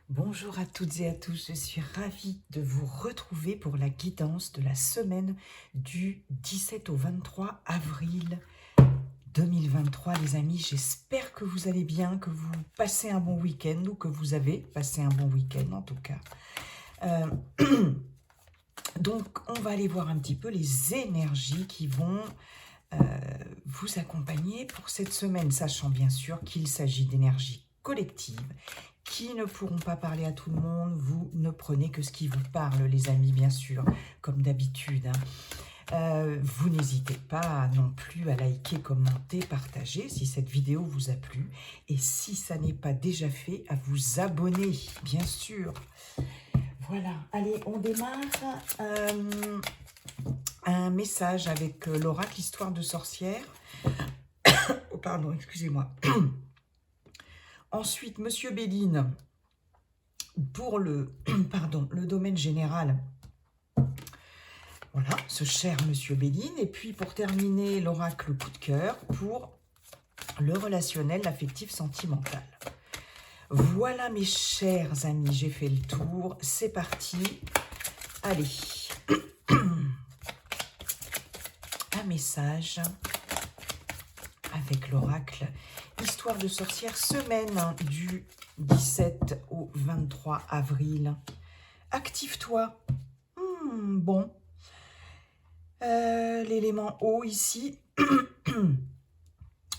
Bonjour à toutes et à tous, je suis ravie de vous retrouver pour la guidance de la semaine du 17 au 23 avril 2023 les amis. J'espère que vous allez bien, que vous passez un bon week-end ou que vous avez passé un bon week-end en tout cas. Donc on va aller voir un petit peu les énergies qui vont vous accompagner pour cette semaine, sachant bien sûr qu'il s'agit d'énergies collectives qui ne pourront pas parler à tout le monde. Vous ne prenez que ce qui vous parle, les amis, bien sûr, comme d'habitude. Vous n'hésitez pas non plus à liker, commenter, partager si cette vidéo vous a plu. Et si ça n'est pas déjà fait, à vous abonner, bien sûr. Voilà, allez, on démarre. Un message avec l'oracle Histoire de sorcière. Oh, pardon, excusez-moi. Ensuite, Monsieur Béline, pour le domaine général. Voilà, ce cher Monsieur Béline. Et puis, pour terminer, l'oracle coup de cœur pour le relationnel, l'affectif, sentimental. Voilà, mes chers amis, j'ai fait le tour. C'est parti. Allez. Un message avec l'oracle Histoire de sorcière, semaine du 17 au 23 avril. Active-toi. Bon. L'élément eau ici.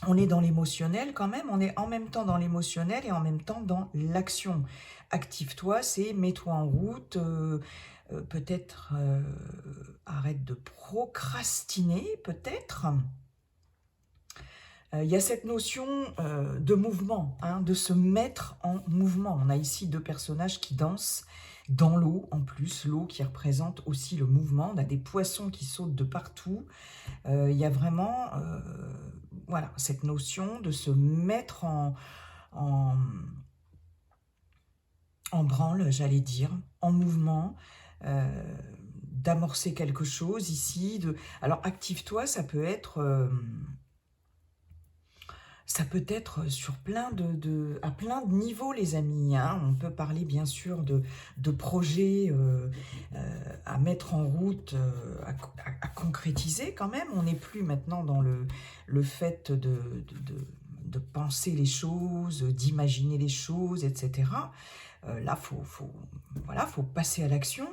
On est dans l'émotionnel quand même. On est en même temps dans l'émotionnel et en même temps dans l'action. Active-toi, c'est mets-toi en route. Peut-être arrête de procrastiner, peut-être. Il y a cette notion de mouvement, hein, de se mettre en mouvement. On a ici deux personnages qui dansent dans l'eau, en plus, l'eau qui représente aussi le mouvement. On a des poissons qui sautent de partout. Il y a vraiment voilà, cette notion de se mettre en branle, j'allais dire, en mouvement, d'amorcer quelque chose ici. Alors, active-toi, ça peut être... ça peut être sur à plein de niveaux, les amis. Hein. On peut parler, bien sûr, de projets à mettre en route, à concrétiser quand même. On n'est plus maintenant dans le fait de penser les choses, d'imaginer les choses, etc. Là, voilà, faut passer à l'action.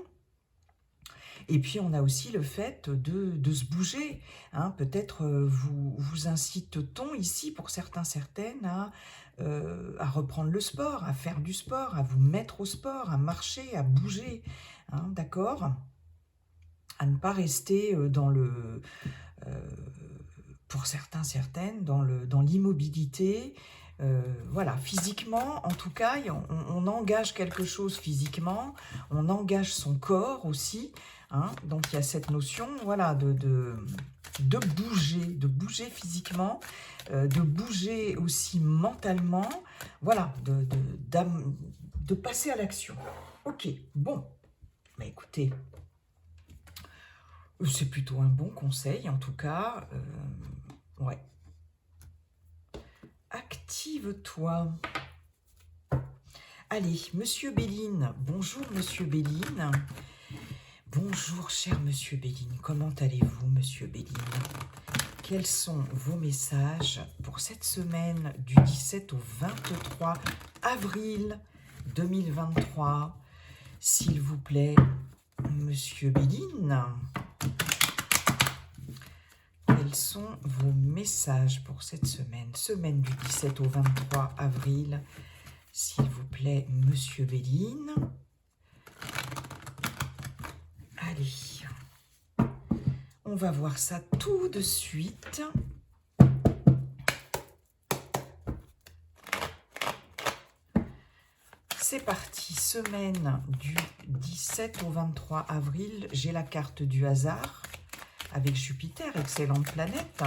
Et puis, on a aussi le fait de se bouger. Hein. Peut-être vous incite-t-on ici, pour certains, certaines, à reprendre le sport, à faire du sport, à vous mettre au sport, à marcher, à bouger. Hein, d'accord ? À ne pas rester pour certains, certaines, dans l'immobilité. Voilà, physiquement, en tout cas, on engage quelque chose physiquement, on engage son corps aussi. Hein, donc il y a cette notion, voilà, de bouger physiquement, de bouger aussi mentalement, voilà, de passer à l'action. Ok, bon, bah écoutez, c'est plutôt un bon conseil en tout cas, ouais. Active-toi. Allez, Monsieur Béline, bonjour Monsieur Béline. Bonjour, cher Monsieur Béline. Comment allez-vous, Monsieur Béline? Quels sont vos messages pour cette semaine du 17 au 23 avril 2023? S'il vous plaît, Monsieur Béline. Quels sont vos messages pour cette semaine du 17 au 23 avril? S'il vous plaît, Monsieur Béline. Allez, on va voir ça tout de suite. C'est parti, semaine du 17 au 23 avril. J'ai la carte du hasard avec Jupiter, excellente planète.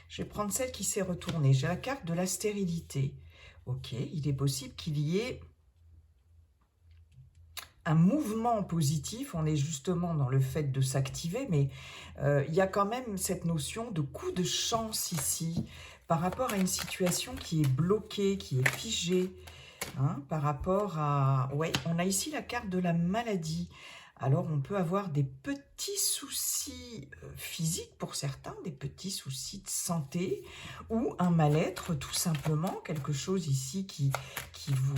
Je vais prendre celle qui s'est retournée. J'ai la carte de la stérilité. Ok, il est possible qu'il y ait un mouvement positif, on est justement dans le fait de s'activer, mais il y a quand même cette notion de coup de chance ici, par rapport à une situation qui est bloquée, qui est figée, hein, par rapport à... Ouais, on a ici la carte de la maladie. Alors, on peut avoir des petits soucis physiques pour certains, des petits soucis de santé ou un mal-être, tout simplement, quelque chose ici qui vous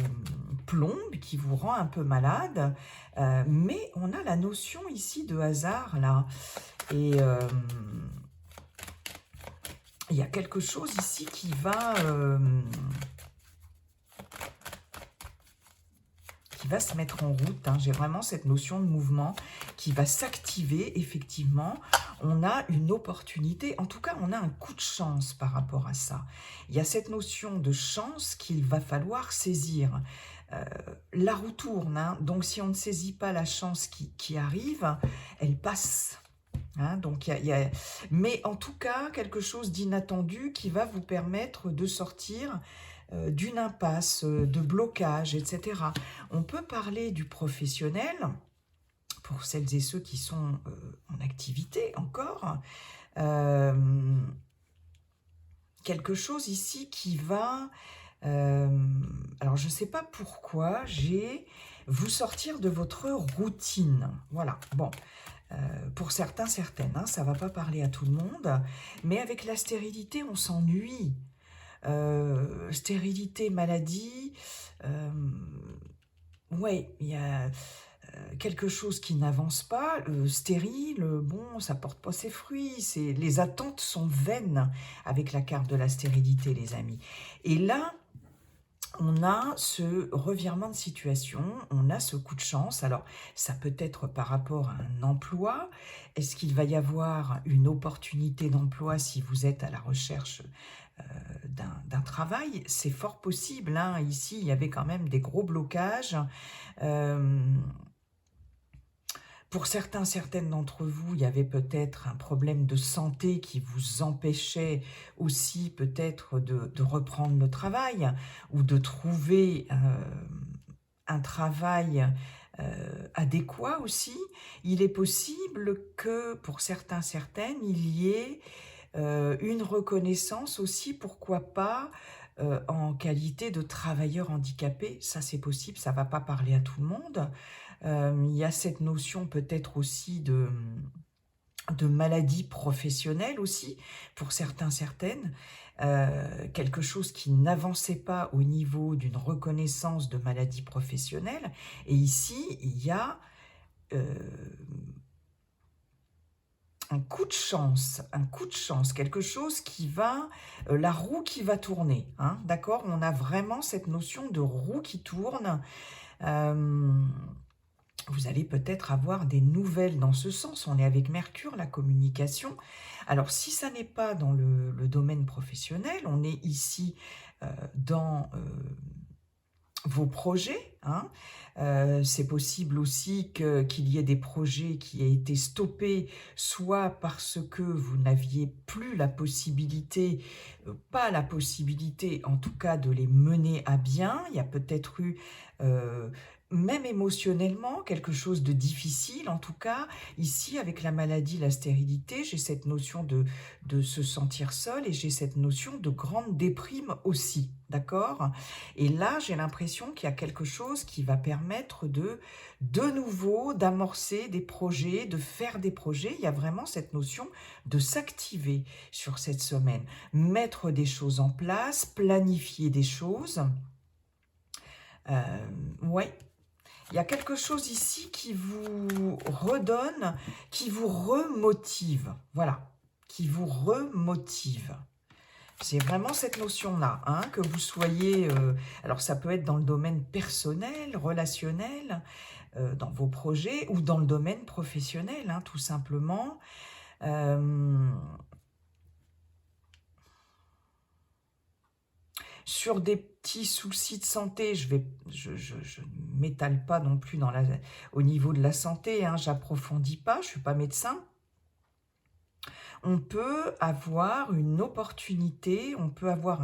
plombe, qui vous rend un peu malade. Mais on a la notion ici de hasard, là. Et il y a quelque chose ici qui va se mettre en route, hein. J'ai vraiment cette notion de mouvement qui va s'activer, effectivement. On a une opportunité, en tout cas, on a un coup de chance par rapport à ça. Il y a cette notion de chance qu'il va falloir saisir. Euh, la roue tourne, hein, donc si on ne saisit pas la chance qui arrive, elle passe. Hein, donc mais en tout cas, quelque chose d'inattendu qui va vous permettre de sortir d'une impasse, de blocage, etc. On peut parler du professionnel, pour celles et ceux qui sont en activité encore. Euh, quelque chose ici qui va... alors, je ne sais pas pourquoi, vous sortir de votre routine. Voilà, bon. Pour certains, certaines, hein, ça ne va pas parler à tout le monde, mais avec la stérilité, on s'ennuie. Stérilité, maladie, ouais, il y a quelque chose qui n'avance pas, stérile, bon, ça porte pas ses fruits, les attentes sont vaines avec la carte de la stérilité, les amis. Et là, on a ce revirement de situation, on a ce coup de chance. Alors, ça peut être par rapport à un emploi. Est-ce qu'il va y avoir une opportunité d'emploi si vous êtes à la recherche d'un travail? C'est fort possible, hein. Ici, il y avait quand même des gros blocages. Pour certains, certaines d'entre vous, il y avait peut-être un problème de santé qui vous empêchait aussi peut-être de reprendre le travail ou de trouver un travail adéquat aussi. Il est possible que pour certains, certaines, il y ait une reconnaissance aussi, pourquoi pas, en qualité de travailleur handicapé. Ça, c'est possible, ça ne va pas parler à tout le monde. Il y a cette notion peut-être aussi de maladie professionnelle aussi, pour certains, certaines. Quelque chose qui n'avançait pas au niveau d'une reconnaissance de maladie professionnelle. Et ici, il y a un coup de chance, quelque chose qui va, la roue qui va tourner, hein, d'accord? On a vraiment cette notion de roue qui tourne. Vous allez peut-être avoir des nouvelles dans ce sens. On est avec Mercure, la communication. Alors, si ça n'est pas dans le domaine professionnel, on est ici dans vos projets, hein. C'est possible aussi qu'il y ait des projets qui aient été stoppés, soit parce que vous n'aviez plus la possibilité, pas la possibilité en tout cas de les mener à bien. Il y a peut-être eu, même émotionnellement, quelque chose de difficile. En tout cas, ici, avec la maladie, la stérilité, j'ai cette notion de se sentir seul et j'ai cette notion de grande déprime aussi, d'accord ? Et là, j'ai l'impression qu'il y a quelque chose qui va permettre de nouveau, d'amorcer des projets, de faire des projets. Il y a vraiment cette notion de s'activer sur cette semaine, mettre des choses en place, planifier des choses. Ouais, il y a quelque chose ici qui vous redonne, qui vous remotive. Voilà, qui vous remotive. C'est vraiment cette notion-là, hein, que vous soyez... alors, ça peut être dans le domaine personnel, relationnel, dans vos projets, ou dans le domaine professionnel, hein, tout simplement. Sur des petits soucis de santé, je ne m'étale pas non plus au niveau de la santé, hein, j'approfondis pas, je ne suis pas médecin. On peut avoir une opportunité, on peut avoir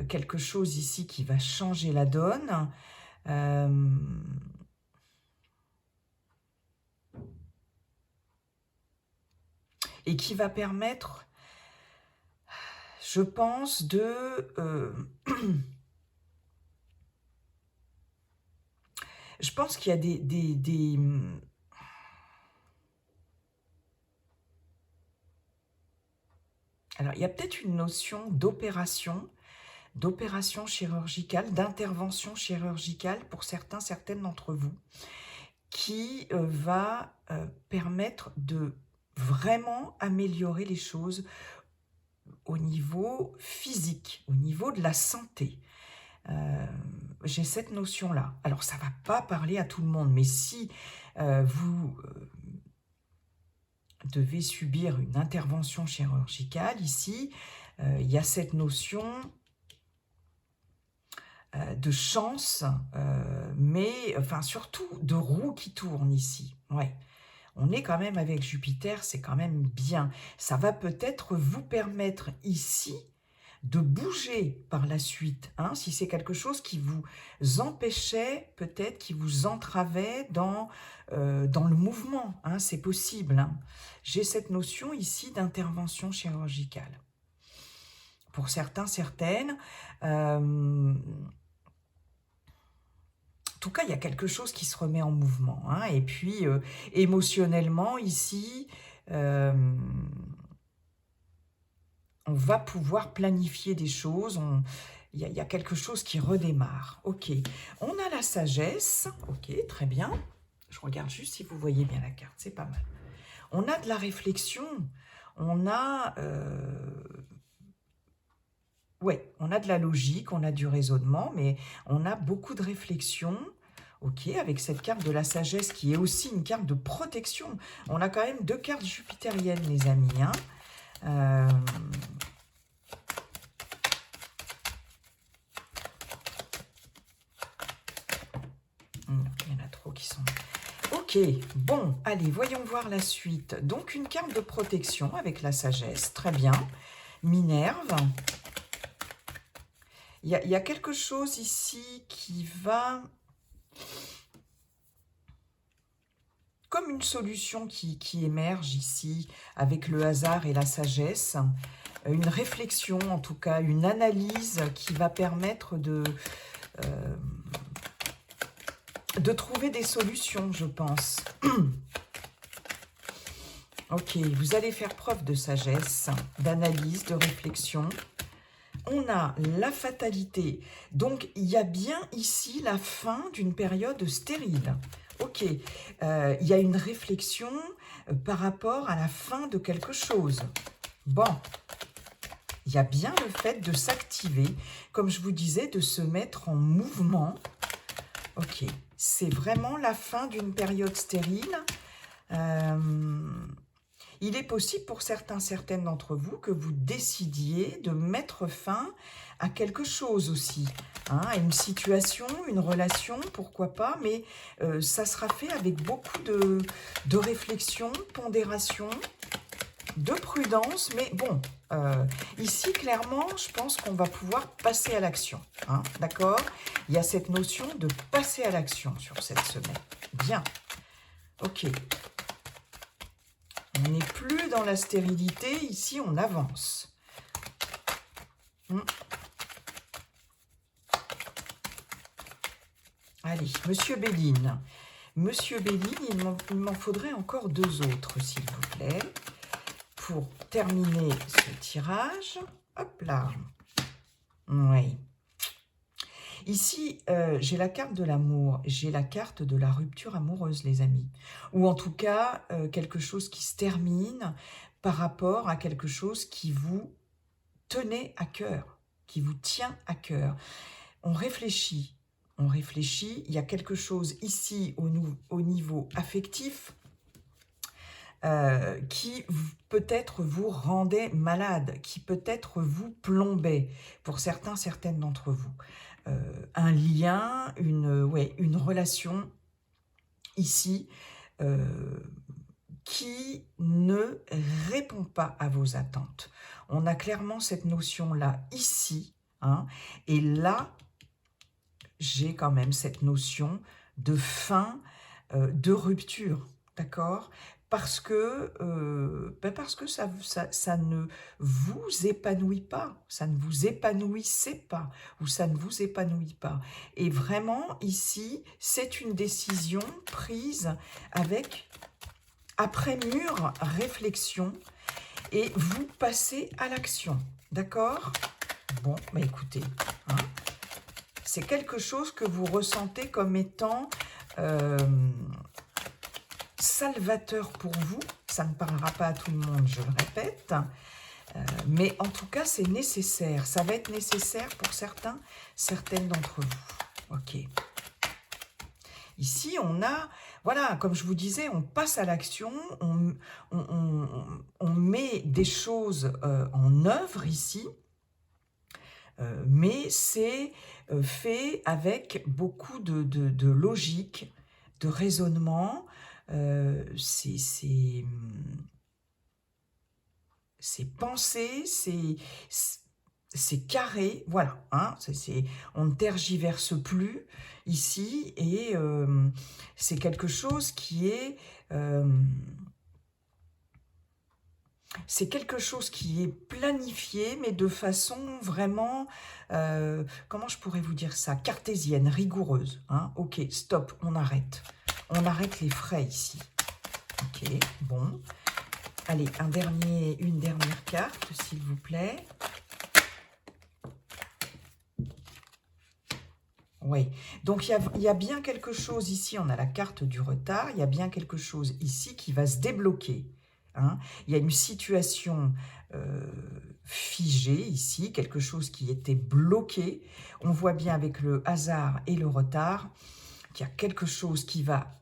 quelque chose ici qui va changer la donne. Et qui va permettre, je pense, Je pense qu'il y a alors, il y a peut-être une notion d'opération chirurgicale, d'intervention chirurgicale pour certaines d'entre vous, qui va permettre de vraiment améliorer les choses au niveau physique, au niveau de la santé. J'ai cette notion-là. Alors, ça ne va pas parler à tout le monde, mais si vous devez subir une intervention chirurgicale, ici, il y a cette notion de chance, mais enfin surtout de roue qui tourne ici. Ouais. On est quand même avec Jupiter, c'est quand même bien. Ça va peut-être vous permettre ici de bouger par la suite, hein, si c'est quelque chose qui vous empêchait, peut-être qui vous entravait dans le mouvement, hein, c'est possible. Hein. J'ai cette notion ici d'intervention chirurgicale. Pour certains, certaines, en tout cas, il y a quelque chose qui se remet en mouvement. Hein, et puis, émotionnellement, ici, on va pouvoir planifier des choses, il y a quelque chose qui redémarre. Ok, on a la sagesse, ok, très bien. Je regarde juste si vous voyez bien la carte, c'est pas mal. On a de la réflexion, on a... ouais, on a de la logique, on a du raisonnement, mais on a beaucoup de réflexion. Ok, avec cette carte de la sagesse qui est aussi une carte de protection. On a quand même 2 cartes jupitériennes, les amis. Hein. Il y en a trop qui sont... Ok, bon, allez, voyons voir la suite. Donc, une carte de protection avec la sagesse, très bien. Minerve. Il y a quelque chose ici qui va... Comme une solution qui émerge ici avec le hasard et la sagesse. Une réflexion, en tout cas, une analyse qui va permettre de trouver des solutions, je pense. Ok, vous allez faire preuve de sagesse, d'analyse, de réflexion. On a la fatalité. Donc, il y a bien ici la fin d'une période stérile. Ok, il y a une réflexion par rapport à la fin de quelque chose. Bon, il y a bien le fait de s'activer, comme je vous disais, de se mettre en mouvement. Ok, c'est vraiment la fin d'une période stérile. Il est possible pour certaines d'entre vous que vous décidiez de mettre fin à quelque chose aussi, hein, à une situation, une relation, pourquoi pas, mais ça sera fait avec beaucoup de réflexion, pondération, de prudence, mais bon, ici, clairement, je pense qu'on va pouvoir passer à l'action, hein, d'accord? Il y a cette notion de passer à l'action sur cette semaine. Bien, ok. On n'est plus dans la stérilité, ici on avance. Allez, Monsieur Béline. Monsieur Béline, il m'en faudrait encore 2 autres, s'il vous plaît, pour terminer ce tirage. Hop là. Oui. Ici, j'ai la carte de l'amour, j'ai la carte de la rupture amoureuse, les amis. Ou en tout cas, quelque chose qui se termine par rapport à quelque chose qui vous tenait à cœur, qui vous tient à cœur. On réfléchit, il y a quelque chose ici au niveau affectif qui peut-être vous rendait malade, qui peut-être vous plombait, pour certaines d'entre vous. Un lien, une relation ici qui ne répond pas à vos attentes. On a clairement cette notion-là ici, hein, et là, j'ai quand même cette notion de fin, de rupture, d'accord? parce que ça ne vous épanouit pas, ça ne vous épanouissait pas, ou ça ne vous épanouit pas. Et vraiment, ici, c'est une décision prise après mûre réflexion, et vous passez à l'action, d'accord? Bon, bah écoutez, hein, c'est quelque chose que vous ressentez comme étant salvateur pour vous. Ça ne parlera pas à tout le monde, je le répète, mais en tout cas, c'est nécessaire. Ça va être nécessaire pour certaines d'entre vous. Ok. Ici, on a, voilà, comme je vous disais, on passe à l'action, on met des choses en œuvre ici, mais c'est fait avec beaucoup de logique, de raisonnement. C'est pensé, c'est carré, voilà. Hein, on ne tergiverse plus ici, et c'est quelque chose qui est... c'est quelque chose qui est planifié, mais de façon vraiment, comment je pourrais vous dire ça, cartésienne, rigoureuse. Hein. Ok, stop, on arrête. On arrête les frais ici. Ok, bon. Allez, une dernière carte, s'il vous plaît. Oui, donc il y a bien quelque chose ici, on a la carte du retard, il y a bien quelque chose ici qui va se débloquer. Hein. Il y a une situation figée ici, quelque chose qui était bloqué. On voit bien avec le hasard et le retard qu'il y a quelque chose qui va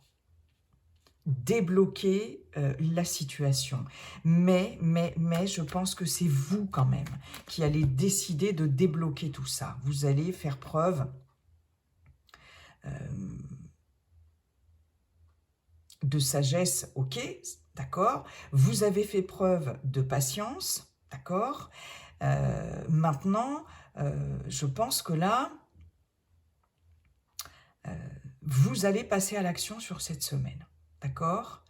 débloquer la situation. Mais je pense que c'est vous quand même qui allez décider de débloquer tout ça. Vous allez faire preuve de sagesse, ok, d'accord. Vous avez fait preuve de patience, d'accord. Maintenant, je pense que là, vous allez passer à l'action sur cette semaine, d'accord.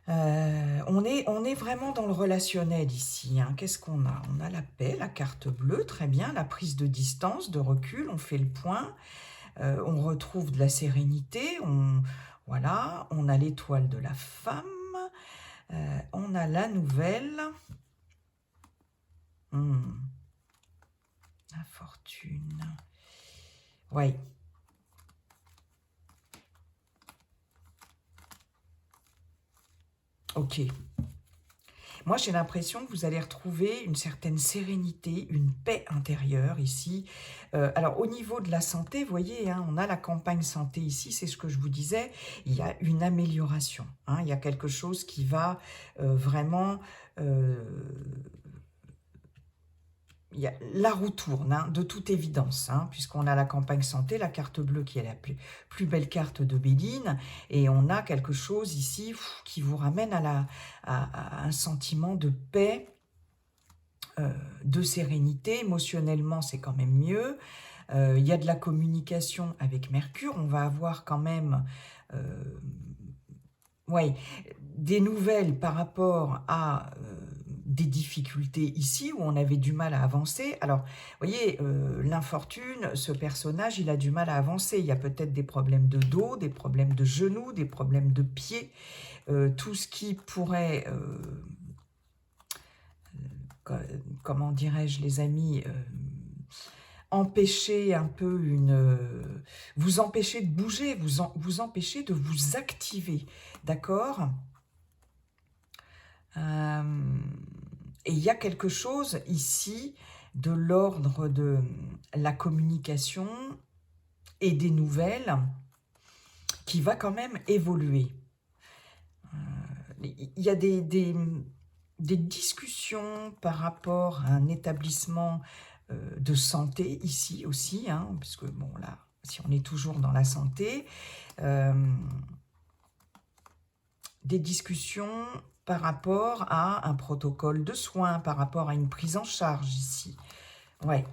On est vraiment dans le relationnel ici. Hein. Qu'est-ce qu'on a? On a la paix, la carte bleue, très bien, la prise de distance, de recul, on fait le point. On retrouve de la sérénité, voilà, on a l'étoile de la femme, on a la nouvelle, la fortune, oui. Ok. Moi, j'ai l'impression que vous allez retrouver une certaine sérénité, une paix intérieure ici. Alors, au niveau de la santé, vous voyez, hein, on a la campagne santé ici, c'est ce que je vous disais, il y a une amélioration. Hein, il y a quelque chose qui va vraiment... la roue tourne, hein, de toute évidence, hein, puisqu'on a la campagne santé, la carte bleue qui est la plus belle carte de Béline, et on a quelque chose ici qui vous ramène à un sentiment de paix, de sérénité. Émotionnellement, c'est quand même mieux. Il y a de la communication avec Mercure, on va avoir quand même... des nouvelles par rapport à des difficultés ici où on avait du mal à avancer. Alors, vous voyez, l'infortune, ce personnage, il a du mal à avancer. Il y a peut-être des problèmes de dos, des problèmes de genoux, des problèmes de pieds, tout ce qui pourrait, comment dirais-je les amis, empêcher un peu vous empêcher de bouger, vous empêcher de vous activer, d'accord. Et il y a quelque chose ici de l'ordre de la communication et des nouvelles qui va quand même évoluer. Il y a des discussions par rapport à un établissement de santé ici aussi, hein, parce que bon là, si on est toujours dans la santé, des discussions par rapport à un protocole de soins, par rapport à une prise en charge ici, ouais,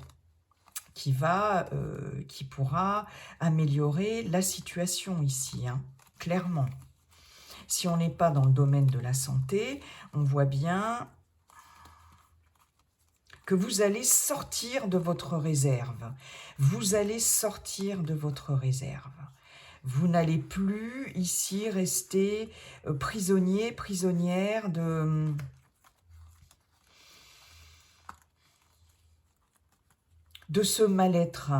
qui pourra améliorer la situation ici, hein, clairement. Si on n'est pas dans le domaine de la santé, on voit bien que vous allez sortir de votre réserve. Vous allez sortir de votre réserve. Vous n'allez plus ici rester prisonnier, prisonnière de ce mal-être.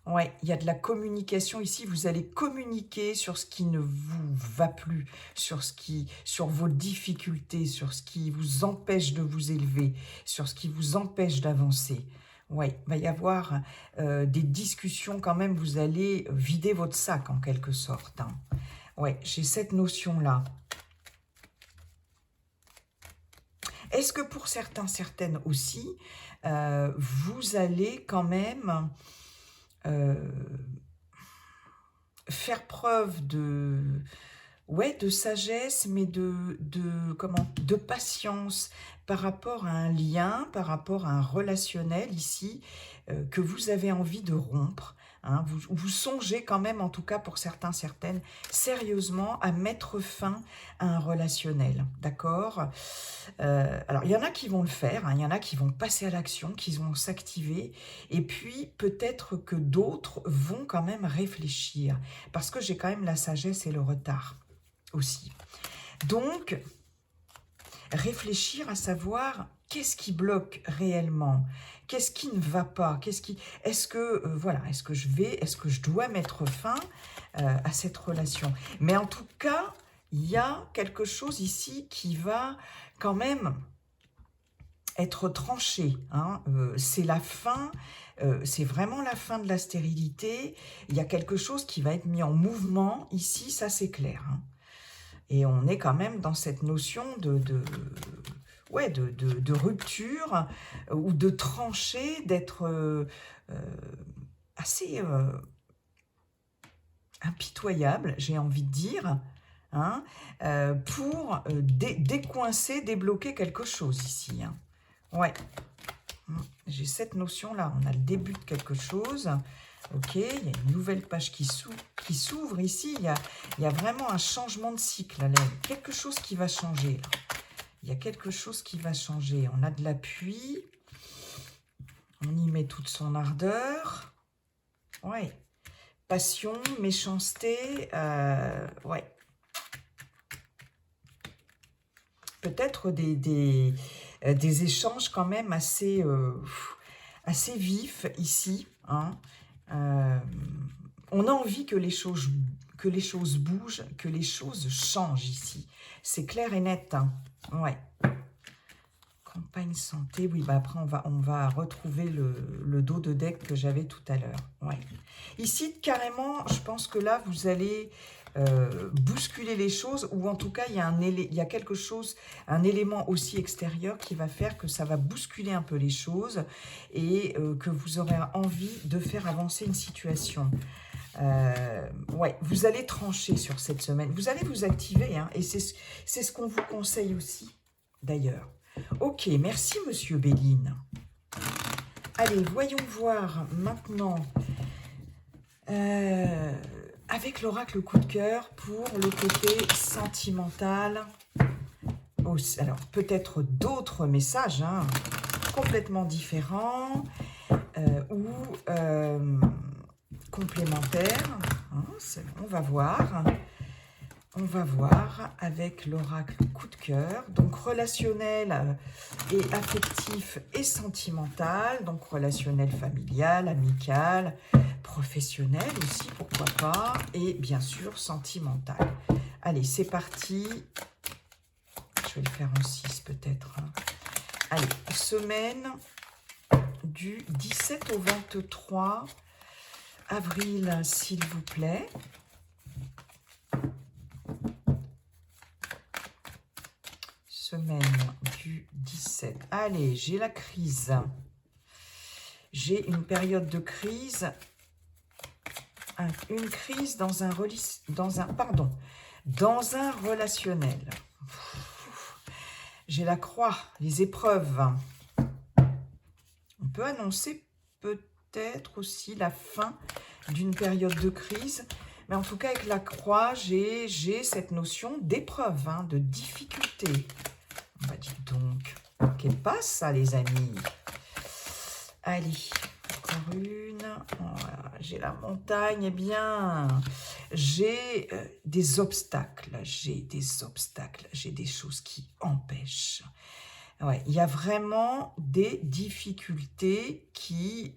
Ouais, il y a de la communication ici. Vous allez communiquer sur ce qui ne vous va plus, sur vos difficultés, sur ce qui vous empêche de vous élever, sur ce qui vous empêche d'avancer. Ouais, il va y avoir des discussions quand même. Vous allez vider votre sac en quelque sorte. Hein. Ouais, j'ai cette notion-là. Est-ce que pour certains, certaines aussi, vous allez quand même faire preuve de sagesse, mais de patience par rapport à un lien, par rapport à un relationnel ici, que vous avez envie de rompre. Hein, vous songez quand même, en tout cas pour certains, certaines, sérieusement à mettre fin à un relationnel, d'accord? Alors, il y en a qui vont le faire, hein, il y en a qui vont passer à l'action, qui vont s'activer, et puis peut-être que d'autres vont quand même réfléchir, parce que j'ai quand même la sagesse et le retard aussi. Donc, réfléchir à savoir qu'est-ce qui bloque réellement, qu'est-ce qui ne va pas, est-ce que voilà, est-ce que je dois mettre fin à cette relation. Mais en tout cas, il y a quelque chose ici qui va quand même être tranché. Hein. C'est la fin, c'est vraiment la fin de la stérilité. Il y a quelque chose qui va être mis en mouvement ici, ça c'est clair. Hein. Et on est quand même dans cette notion de rupture ou de trancher, d'être assez impitoyable, j'ai envie de dire, hein, pour décoincer, débloquer quelque chose ici. Hein. Ouais, j'ai cette notion-là, on a le début de quelque chose. Ok, il y a une nouvelle page qui s'ouvre ici, il y a vraiment un changement de cycle, là. Quelque chose qui va changer. Là. Il y a quelque chose qui va changer. On a de l'appui, on y met toute son ardeur. Ouais, passion, méchanceté, ouais. Peut-être des échanges quand même assez vifs ici, hein. On a envie que les choses bougent, que les choses changent ici. C'est clair et net. Hein. Ouais. Campagne santé. Oui, bah après, on va retrouver le dos de deck que j'avais tout à l'heure. Ouais. Ici, carrément, je pense que là, vous allez bousculer les choses, ou en tout cas, il y a quelque chose, un élément aussi extérieur qui va faire que ça va bousculer un peu les choses et que vous aurez envie de faire avancer une situation. Ouais, vous allez trancher sur cette semaine. Vous allez vous activer, hein, et c'est ce qu'on vous conseille aussi, d'ailleurs. Ok, merci Monsieur Béline. Allez, voyons voir maintenant avec l'oracle coup de cœur pour le côté sentimental. Alors, peut-être d'autres messages hein, complètement différents ou complémentaires. Hein, on va voir. On va voir avec l'oracle coup de cœur, donc relationnel et affectif et sentimental, donc relationnel familial, amical, professionnel aussi, pourquoi pas, et bien sûr sentimental. Allez, c'est parti. Je vais le faire en 6 peut-être. Allez, semaine du 17 au 23 avril, s'il vous plaît. Semaine du 17. Allez, j'ai la crise. J'ai une période de crise. Une crise dans un relationnel. J'ai la croix, les épreuves. On peut annoncer peut-être aussi la fin d'une période de crise. Mais en tout cas, avec la croix, j'ai cette notion d'épreuve, hein, de difficulté. Bah, dites donc, qu'elle passe, ça, les amis. Allez, encore une. Voilà, j'ai la montagne, eh bien, j'ai des obstacles, j'ai des choses qui empêchent. Ouais, il y a vraiment des difficultés qui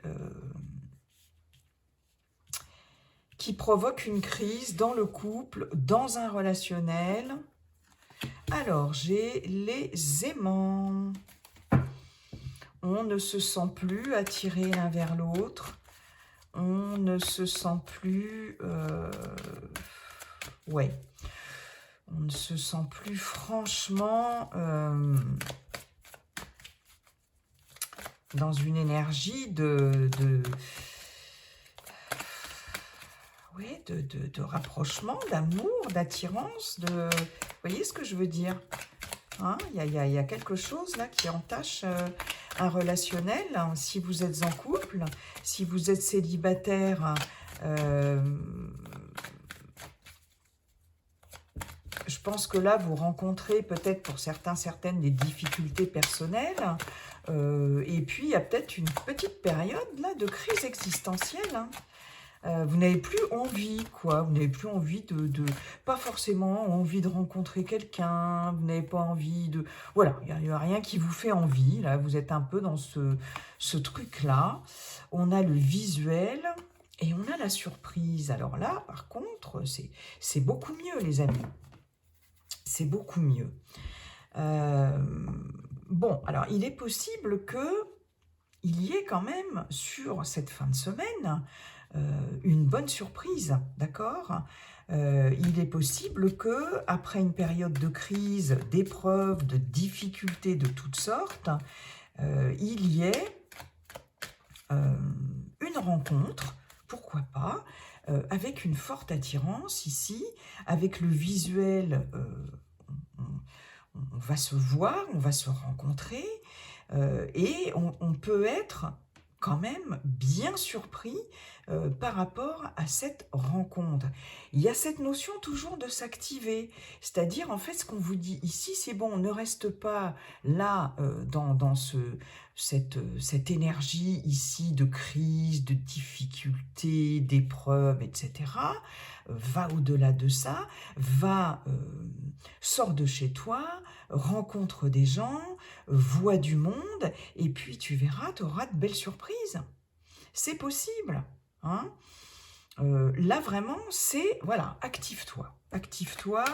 provoquent une crise dans le couple, dans un relationnel. Alors, j'ai les aimants. On ne se sent plus attiré l'un vers l'autre. On ne se sent plus... ouais. On ne se sent plus franchement dans une énergie de rapprochement, d'amour, d'attirance. Vous voyez ce que je veux dire, hein? Il y a quelque chose là qui entache un relationnel. Si vous êtes en couple, si vous êtes célibataire, je pense que là, vous rencontrez peut-être pour certaines des difficultés personnelles. Et puis, il y a peut-être une petite période là de crise existentielle, hein. Vous n'avez plus envie, quoi. Vous n'avez plus envie pas forcément envie de rencontrer quelqu'un. Vous n'avez pas envie de... Voilà, il n'y a rien qui vous fait envie. Là, vous êtes un peu dans ce truc-là. On a le visuel et on a la surprise. Alors là, par contre, c'est beaucoup mieux, les amis. C'est beaucoup mieux. Bon, alors, il est possible qu'il y ait quand même, sur cette fin de semaine, une bonne surprise, d'accord? Il est possible que, après une période de crise, d'épreuves, de difficultés de toutes sortes, il y ait une rencontre, pourquoi pas, avec une forte attirance ici, avec le visuel, on va se voir, on va se rencontrer, et on peut être quand même bien surpris par rapport à cette rencontre. Il y a cette notion toujours de s'activer, c'est-à-dire en fait ce qu'on vous dit ici, c'est bon, on ne reste pas là dans cette énergie ici de crise, de difficulté, d'épreuve, etc. Va au-delà de ça, sors de chez toi, rencontre des gens, vois du monde, et puis tu verras, tu auras de belles surprises. C'est possible, hein. Là, vraiment, c'est, voilà, active-toi. Active-toi.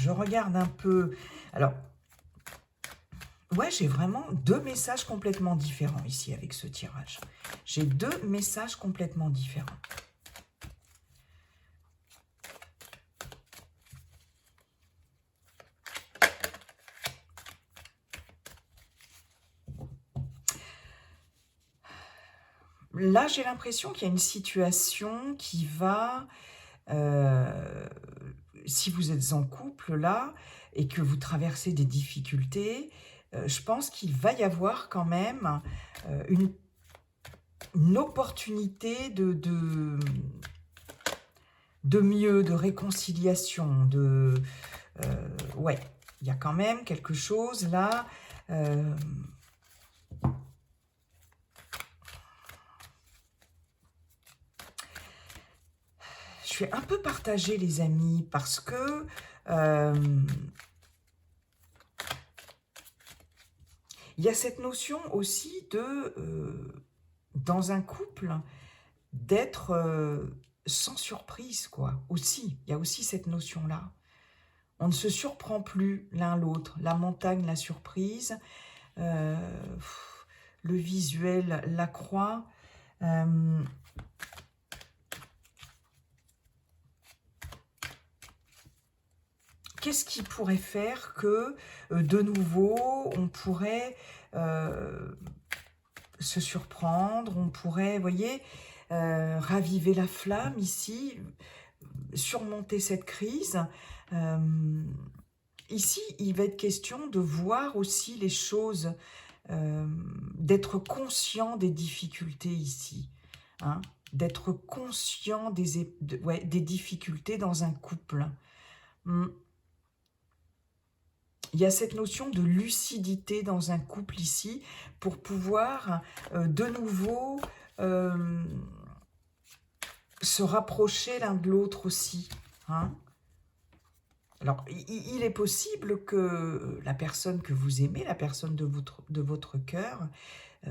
Je regarde un peu. Alors, ouais, j'ai vraiment deux messages complètement différents ici avec ce tirage. J'ai deux messages complètement différents. Là, j'ai l'impression qu'il y a une situation qui va... si vous êtes en couple, là, et que vous traversez des difficultés, je pense qu'il va y avoir quand même une opportunité de mieux, de réconciliation, ouais, il y a quand même quelque chose là... je suis un peu partagée, les amis, parce que il y a cette notion aussi dans un couple, d'être sans surprise, quoi. Aussi, il y a aussi cette notion-là. On ne se surprend plus l'un l'autre. La montagne, la surprise, le visuel, la croix. Qu'est-ce qui pourrait faire que, de nouveau, on pourrait se surprendre, on pourrait, vous voyez, raviver la flamme ici, surmonter cette crise. Ici, il va être question de voir aussi les choses d'être conscient des difficultés ici, hein, d'être conscient des difficultés dans un couple. Il y a cette notion de lucidité dans un couple ici pour pouvoir de nouveau se rapprocher l'un de l'autre aussi, hein. Alors, il est possible que la personne que vous aimez, la personne de votre cœur,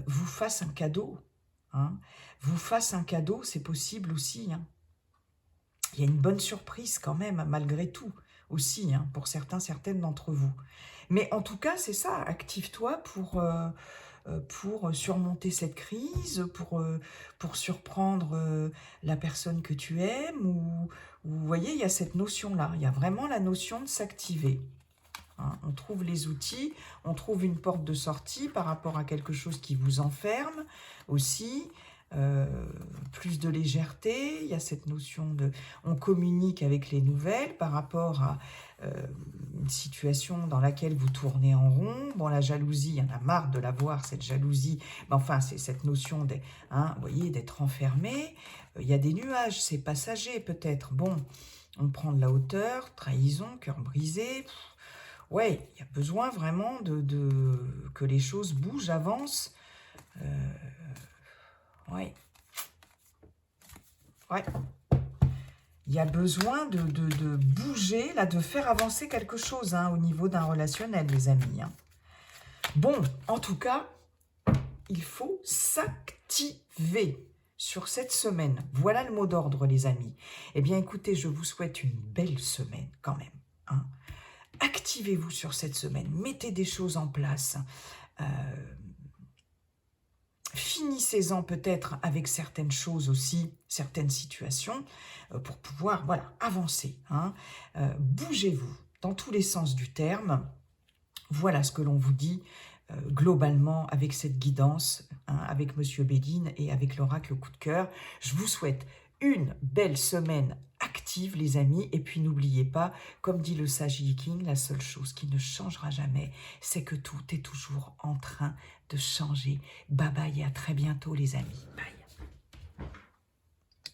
vous fasse un cadeau, hein. Vous fasse un cadeau, c'est possible aussi, hein. Il y a une bonne surprise quand même, malgré tout, aussi, hein, pour certaines d'entre vous. Mais en tout cas, c'est ça, active-toi pour surmonter cette crise, pour surprendre la personne que tu aimes, ou vous voyez, il y a cette notion-là, il y a vraiment la notion de s'activer. Hein. On trouve les outils, on trouve une porte de sortie par rapport à quelque chose qui vous enferme aussi, plus de légèreté, il y a cette notion de... On communique avec les nouvelles par rapport à une situation dans laquelle vous tournez en rond. Bon, la jalousie, il y en a marre de la voir, cette jalousie, mais enfin, c'est cette notion hein, vous voyez, d'être enfermé. Il y a des nuages, c'est passager peut-être. Bon, on prend de la hauteur, trahison, cœur brisé. Ouais, il y a besoin vraiment que les choses bougent, avancent. Ouais. Ouais. Il y a besoin de bouger, là, de faire avancer quelque chose hein, au niveau d'un relationnel, les amis. Hein. Bon, en tout cas, il faut s'activer sur cette semaine. Voilà le mot d'ordre, les amis. Eh bien, écoutez, je vous souhaite une belle semaine quand même. Hein. Activez-vous sur cette semaine. Mettez des choses en place. Finissez-en peut-être avec certaines choses aussi, certaines situations, pour pouvoir voilà, avancer. Hein. Bougez-vous dans tous les sens du terme. Voilà ce que l'on vous dit globalement avec cette guidance, hein, avec Monsieur Béline et avec l'oracle coup de cœur. Je vous souhaite une belle semaine active, les amis. Et puis, n'oubliez pas, comme dit le sage Yi King, la seule chose qui ne changera jamais, c'est que tout est toujours en train de changer. Bye bye et à très bientôt, les amis. Bye.